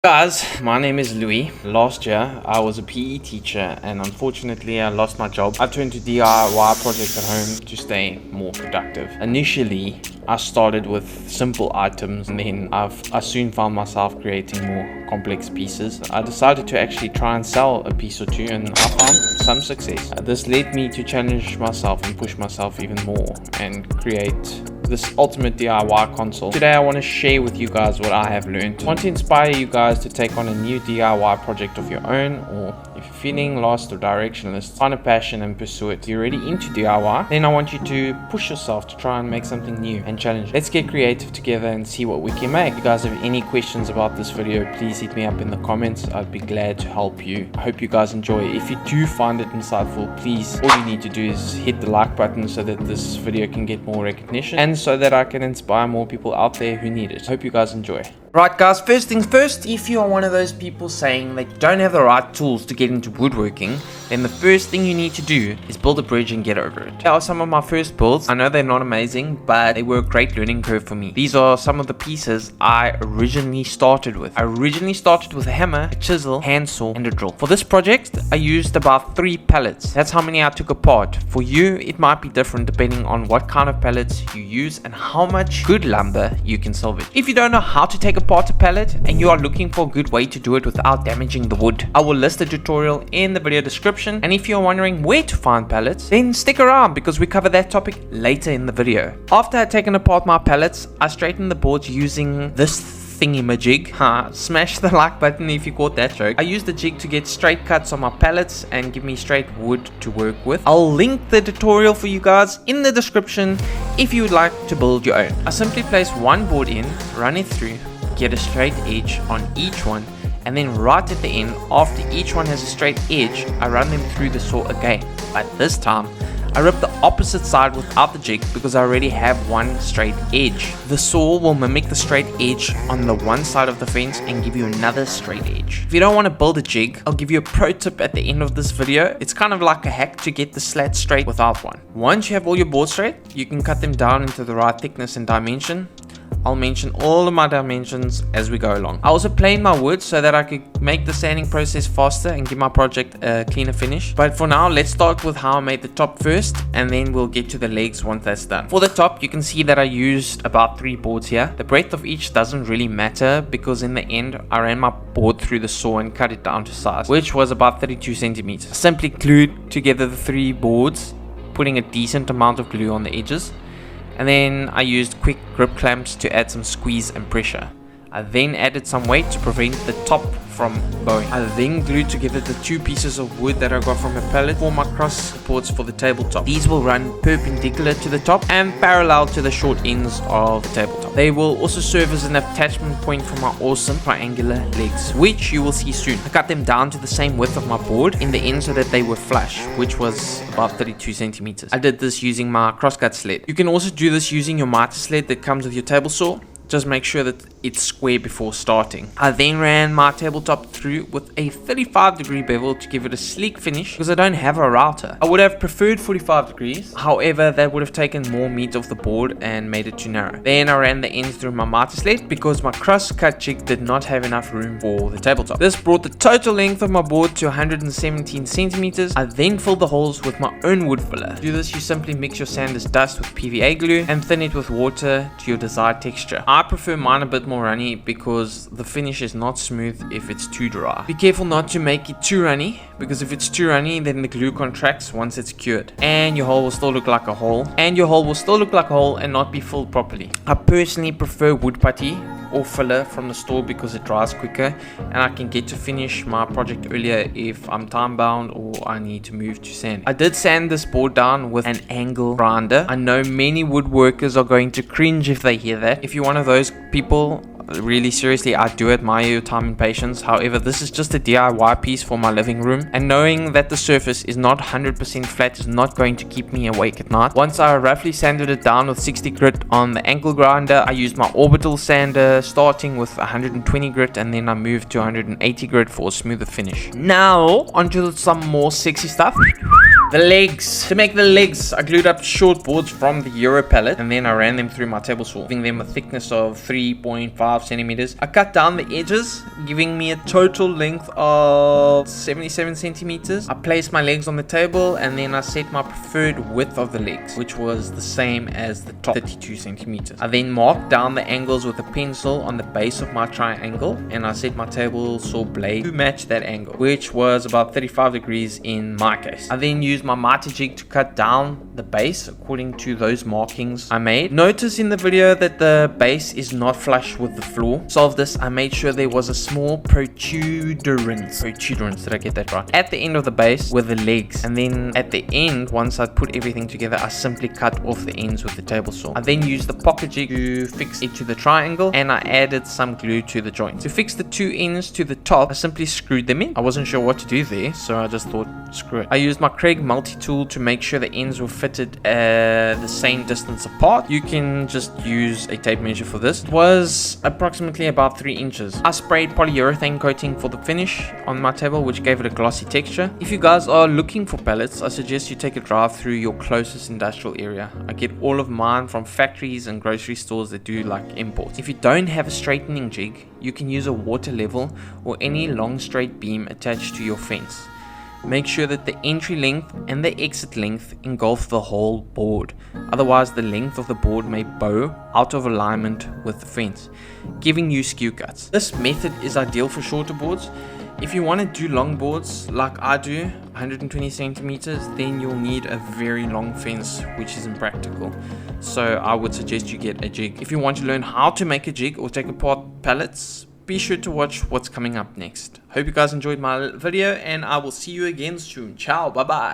Guys, my name is Louis. Last year, I was a PE teacher and unfortunately I lost my job. I turned to DIY projects at home to stay more productive. Initially, I started with simple items and then I soon found myself creating more complex pieces. I decided to actually try and sell a piece or two and I found some success. This led me to challenge myself and push myself even more and create this ultimate DIY console. Today I want to share with you guys what I have learned. I want to inspire you guys to take on a new DIY project of your own, or if you're feeling lost or directionless, find a passion and pursue it. If you're already into DIY, then I want you to push yourself to try and make something new and challenge. Let's get creative together and see what we can make. If you guys have any questions about this video, please hit me up in the comments. I'd be glad to help you. I hope you guys enjoy it. If you do find it insightful, please, all you need to do is hit the like button so that this video can get more recognition and so that I can inspire more people out there who need it. Hope you guys enjoy. Right guys, first things first, if you are one of those people saying that you don't have the right tools to get into woodworking, then the first thing you need to do is build a bridge and get over it. Here are some of my first builds. I know they're not amazing, but they were a great learning curve for me. These are some of the pieces I originally started with. I originally started with a hammer, a chisel, handsaw, and a drill. For this project, I used about 3 pallets. That's how many I took apart. For you, it might be different depending on what kind of pallets you use and how much good lumber you can salvage. If you don't know how to take apart a pallet and you are looking for a good way to do it without damaging the wood, I will list a tutorial in the video description. And if you're wondering where to find pallets, then stick around because we cover that topic later in the video. After I had taken apart my pallets, I straightened the boards using this thingy-majig. Smash the like button if you caught that joke. I used the jig to get straight cuts on my pallets and give me straight wood to work with. I'll link the tutorial for you guys in the description if you would like to build your own. I simply place one board in, run it through, get a straight edge on each one, and then right at the end, after each one has a straight edge, I run them through the saw again. But this time, I rip the opposite side without the jig because I already have one straight edge. The saw will mimic the straight edge on the one side of the fence and give you another straight edge. If you don't want to build a jig, I'll give you a pro tip at the end of this video. It's kind of like a hack to get the slat straight without one. Once you have all your boards straight, you can cut them down into the right thickness and dimension. I'll mention all of my dimensions as we go along. I also planed my wood so that I could make the sanding process faster and give my project a cleaner finish. But for now, let's start with how I made the top first, and then we'll get to the legs once that's done. For the top, you can see that I used about 3 boards here. The breadth of each doesn't really matter because in the end, I ran my board through the saw and cut it down to size, which was about 32 centimeters. I simply glued together the 3 boards, putting a decent amount of glue on the edges. And then I used quick grip clamps to add some squeeze and pressure. I then added some weight to prevent the top from bowing. I then glued together the 2 pieces of wood that I got from a pallet for my cross supports for the tabletop. These will run perpendicular to the top and parallel to the short ends of the tabletop. They will also serve as an attachment point for my awesome triangular legs, which you will see soon. I cut them down to the same width of my board in the end so that they were flush, which was about 32 centimeters. I did this using my crosscut sled. You can also do this using your miter sled that comes with your table saw. Just make sure that it's square before starting. I then ran my tabletop through with a 35-degree bevel to give it a sleek finish because I don't have a router. I would have preferred 45 degrees. However, that would have taken more meat off the board and made it too narrow. Then I ran the ends through my miter sled because my cross-cut jig did not have enough room for the tabletop. This brought the total length of my board to 117 centimeters. I then filled the holes with my own wood filler. To do this, you simply mix your sanders dust with PVA glue and thin it with water to your desired texture. I prefer mine a bit more runny because the finish is not smooth if it's too dry. Be careful not to make it too runny because if it's too runny then the glue contracts once it's cured and your hole will still look like a hole and not be filled properly. I personally prefer wood putty or filler from the store because it dries quicker and I can get to finish my project earlier if I'm time bound or I need to move to sand. I did sand this board down with an angle grinder. I know many woodworkers are going to cringe if they hear that. If you're one of those people, really seriously, I do admire your time and patience. However, this is just a DIY piece for my living room, and knowing that the surface is not 100% flat is not going to keep me awake at night. Once I roughly sanded it down with 60 grit on the angle grinder, I used my orbital sander starting with 120 grit and then I moved to 180 grit for a smoother finish. Now onto some more sexy stuff. The legs. To make the legs, I glued up short boards from the Euro pallet and then I ran them through my table saw, giving them a thickness of 3.5 centimeters. I cut down the edges, giving me a total length of 77 centimeters. I placed my legs on the table and then I set my preferred width of the legs, which was the same as the top, 32 centimeters. I then marked down the angles with a pencil on the base of my triangle and I set my table saw blade to match that angle, which was about 35 degrees in my case. I then used my miter jig to cut down the base according to those markings I made. Notice in the video that the base is not flush with the floor. To solve this, I made sure there was a small protuberance, did I get that right, at the end of the base with the legs, and then at the end, once I put everything together, I simply cut off the ends with the table saw. I then used the pocket jig to fix it to the triangle and I added some glue to the joint. To fix the two ends to the top, I simply screwed them in. I wasn't sure what to do there, so I just thought, screw it. I used my Craig multi-tool to make sure the ends were fitted the same distance apart. You can just use a tape measure for this. It was approximately about 3 inches. I sprayed polyurethane coating for the finish on my table, which gave it a glossy texture. If you guys are looking for pallets, I suggest you take a drive through your closest industrial area. I get all of mine from factories and grocery stores that do like imports. If you don't have a straightening jig, you can use a water level or any long straight beam attached to your fence. Make sure that the entry length and the exit length engulf the whole board. Otherwise, the length of the board may bow out of alignment with the fence, giving you skew cuts. This method is ideal for shorter boards. If you want to do long boards like I do, 120 centimeters, then you'll need a very long fence, which is impractical. So I would suggest you get a jig. If you want to learn how to make a jig or take apart pallets, be sure to watch what's coming up next. Hope you guys enjoyed my video and I will see you again soon. Ciao, bye bye.